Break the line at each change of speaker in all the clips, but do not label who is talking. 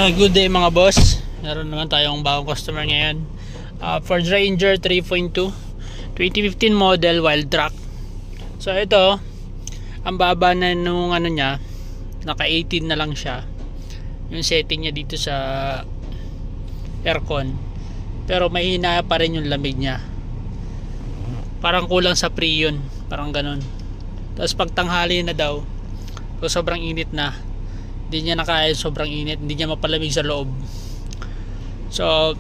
Good day mga boss. Meron naman tayong bagong customer ngayon. Ford Ranger 3.2 2015 model wild track. So ito, ang baba na nung ano niya, naka 18 na lang siya. Yung setting niya dito sa aircon. Pero mahina pa rin yung lamig niya. Parang kulang sa Freon, parang ganun. Tapos pag tanghali na daw, so sobrang init na, hindi niya nakaya, sobrang init, hindi niya mapalamig sa loob. So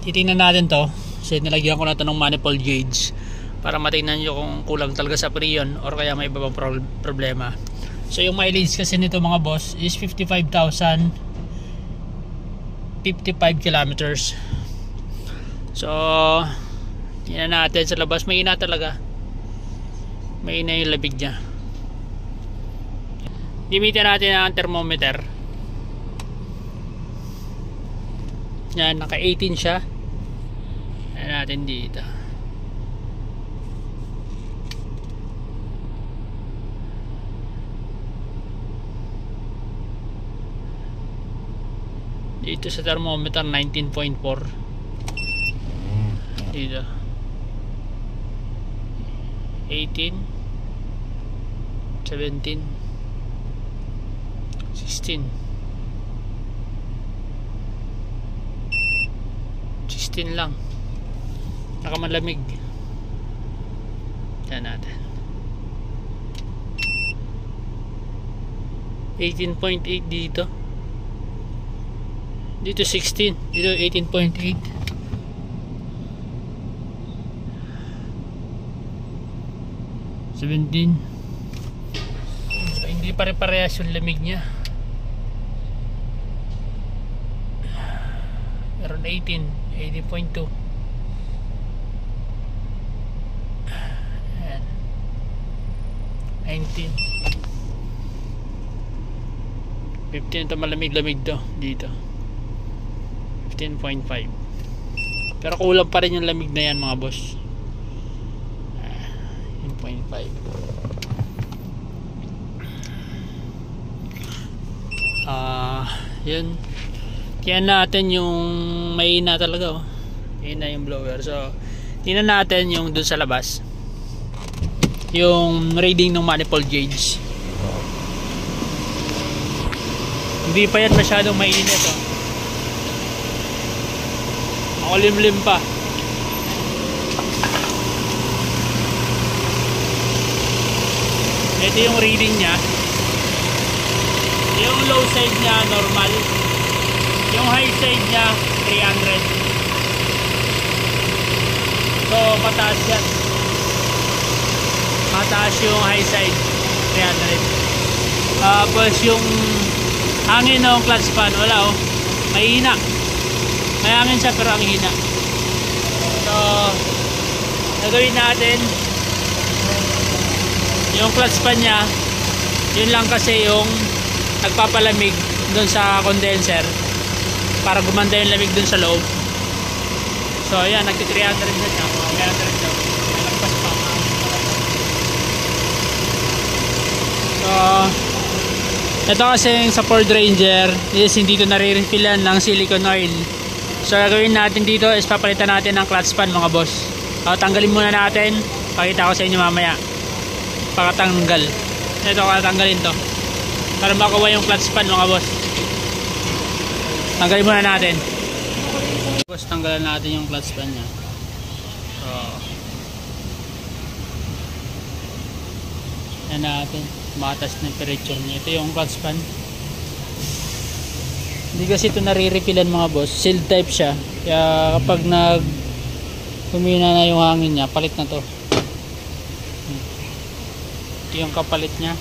titingnan natin to kasi nilagyan ko na to ng manifold gauge para matingnan nyo kung kulang talaga sa Freon or kaya may iba pang problema. So yung mileage kasi nito mga boss is 55,055 kilometers. So tingnan natin sa labas, may ina talaga, may ina yung labig niya. Gamitin natin ang thermometer. Yan, naka 18 siya. Ayan natin dito. Dito sa thermometer 19.4. Dito 18, 17, 16 lang, nakamalamig. Yan natin 18.8 dito, 16, dito 18.8, 17. So hindi pare-parehas yung lamig niya. Meron 18.2. Ayan. 19. 15 ito, malamig-lamig to dito. 15.5. Pero kulang pa rin yung lamig na yan mga boss. 15.5. Yun. Kaya natin yung mahina talaga, oh. Mahina yung blower. So tingnan natin yung dun sa labas, yung reading ng manifold gauge. Hindi pa yan masyadong mainit, oh. Makulimlim pa. Ito yung reading nya. Yung low side nya normal, yung high side nya 300. So mataas yan, mataas yung high side 300. Tapos yung hangin ng clutch pan, wala, oh, mahina. May hangin siya pero ang hina. So nagawin natin yung clutch pan nya, yun lang kasi yung nagpapalamig dun sa condenser para gumanda yung lamig dun sa loob. So ayan, nagti 300 na siya, 300 daw. Nagpas pa. So ito kasi sa Ford Ranger is hindi ito nare-refillan ng silicone oil. So gagawin natin dito is papalitan natin ng clutch pan mga boss. Tanggalin muna natin, pakita ko sa inyo mamaya pakatanggal. Ito, katanggalin to para makuha yung clutch pan mga boss. Tanggalin muna natin. Boss, tanggalan natin yung clutch pan nya. So yan natin, matas na temperature nya. Ito yung clutch pan. Hindi kasi ito nare-refillan mga boss, sealed type siya. Kaya kapag humina na yung hangin nya, palit na to. Ito yung kapalit nya,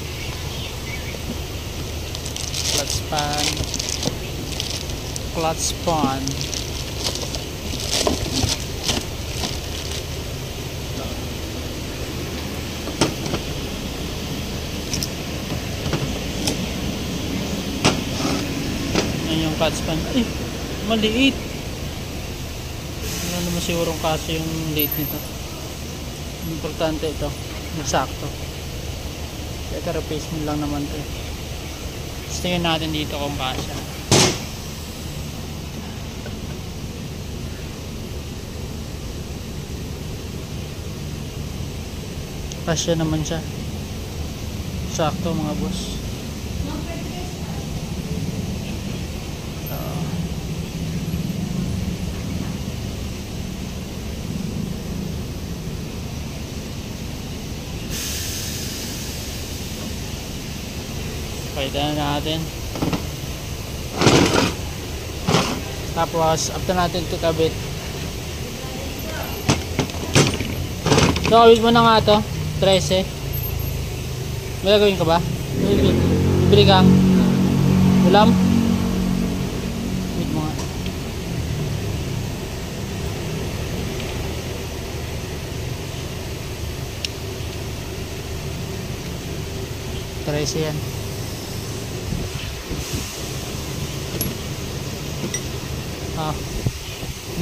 clutch pan. Yan yung clutch pan. Ay, maliit. Ano naman sigurong kaso yung liit nito. Importante ito, masakto. Ito replacement lang naman to. Tingnan natin dito kung kasya. Kasya naman siya. Sakto mga boss. Pakita na natin. Tapos after natin ito kabit. So kabit mo na nga ito 13. May gagawin ka ba? Bibili kang ulam? Kabit mo nga. Trece yan.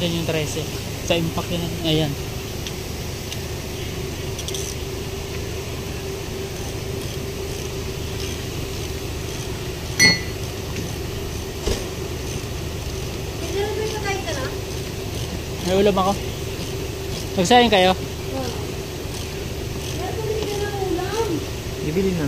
Yan yung 13 sa impact yun. Ayan. May ulam ako. Nagsayang kayo?
Bibili na.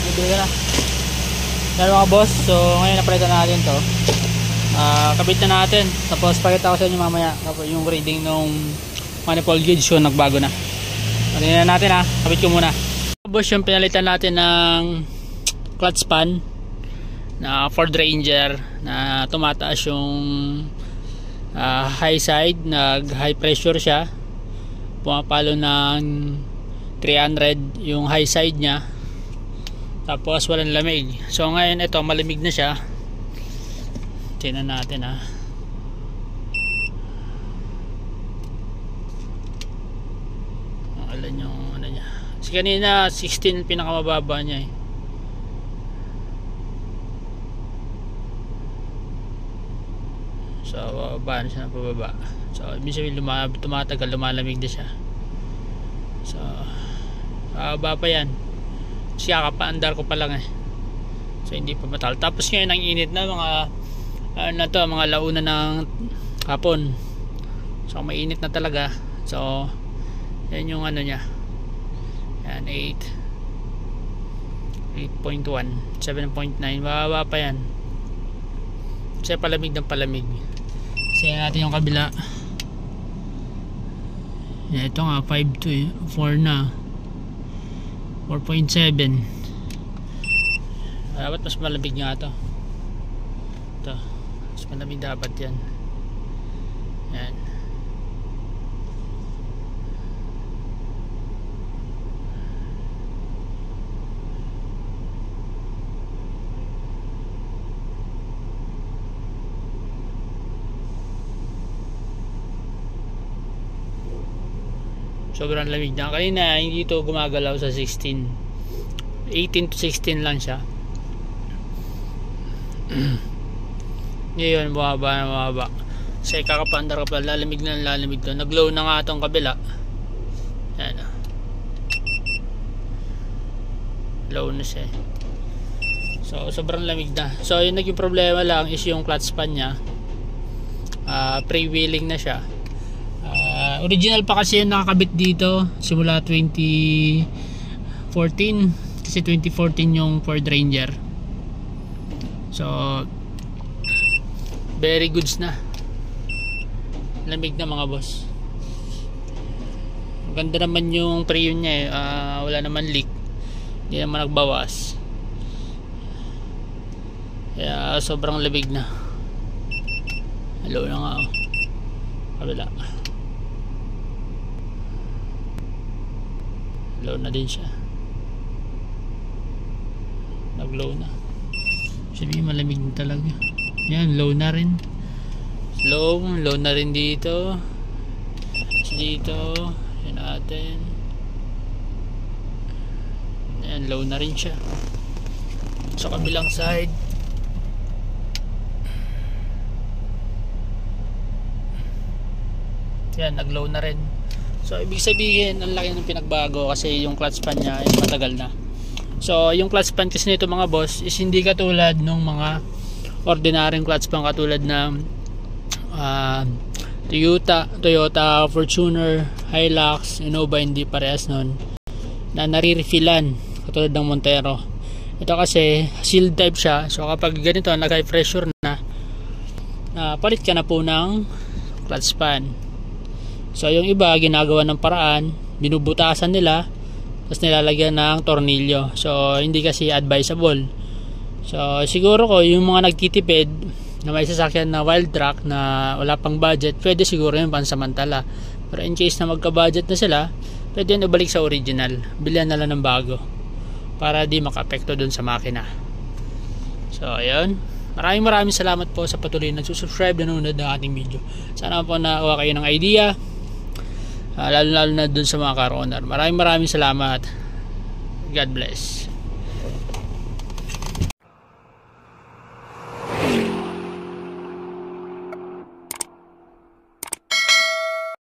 Bibili ka na. Yan mga boss. So ngayon napalitan natin to. Kabit na natin. Tapos pakita ko sa inyo mamaya yung reading nung manifold gauge ko nagbago na. Tingnan natin ha. Kabit ko muna. Boss, yung pinalitan natin ng clutch span na Ford Ranger na tumataas yung high side, nag high pressure siya. Pumapalo ng 300 yung high side niya. Tapos walang lamig. So ngayon ito malamig na siya. Tingnan natin ha. Alam nyo ano niya. Kasi kanina 16 pinakamababa niya eh. So bababa na siya ng pababa. So ibig sabihin tumatagal, lumalamig na siya. So bababa pa yan. Siya kapa-andar ko pa lang eh. So hindi pa matal. Tapos ngayon ang init na mga mga launa ng hapon. So mainit na talaga. So yan yung ano niya. Yan 8.1, 7.9. Bababa pa yan. Kasi palamig ng palamig. Kasi natin yung kabila. Yan, ito nga 5.2 eh. 4 na. 4.7. Dapat mas malamig nga ito. Ito mas malamig dapat yan. Yan. Sobrang lamig na. Kanina hindi ito gumagalaw sa 16. 18 to 16 lang siya. Ngayon bumaba na bumaba. Kasi kakapandar ka pa, lalamig na lalamig to. Nag-low na nga itong kabila. Yan. Low na siya. So sobrang lamig na. So yung naging problema lang is yung clutch span niya. pre-wheeling na siya. Original pa kasi yung nakakabit dito simula 2014, kasi 2014 yung Ford Ranger. So very goods na, lamig na mga boss. Maganda naman yung Prion niya eh. Wala naman leak, hindi naman nagbawas, kaya sobrang lamig na. Hello na nga oh. Kabila, low na din siya, nag low na, sabi malamig na talaga. Yan, low na rin, low na rin dito, yan natin. Yan, low na rin siya sa kabilang side. Yan, nag low na rin. So ibig sabihin ang laki ng pinagbago kasi yung clutch pan niya ay matagal na. So yung clutch pan kasi nito mga boss is hindi katulad nung mga ordinaryong clutch pan katulad ng Toyota Fortuner, Hilux, Innova, hindi parehas nun na nare-refillan katulad ng Montero. Ito kasi sealed type siya, so kapag ganito nag high pressure na, palit ka na po ng clutch pan. So yung iba ginagawa ng paraan, binubutasan nila tapos nilalagyan ng tornilyo, so hindi kasi advisable. So siguro ko yung mga nagtitipid na may sasakyan na wild track na wala pang budget, pwede siguro yung pansamantala. Pero in case na magka-budget na sila, pwede yun ibalik sa original, bilhan na lang ng bago para di maka-apekto dun sa makina. So ayun, maraming salamat po sa patuloy na subscribe na nanonood ng ating video. Sana po nakuha kayo ng idea, lalo na dun sa mga car owner. Maraming salamat. God bless.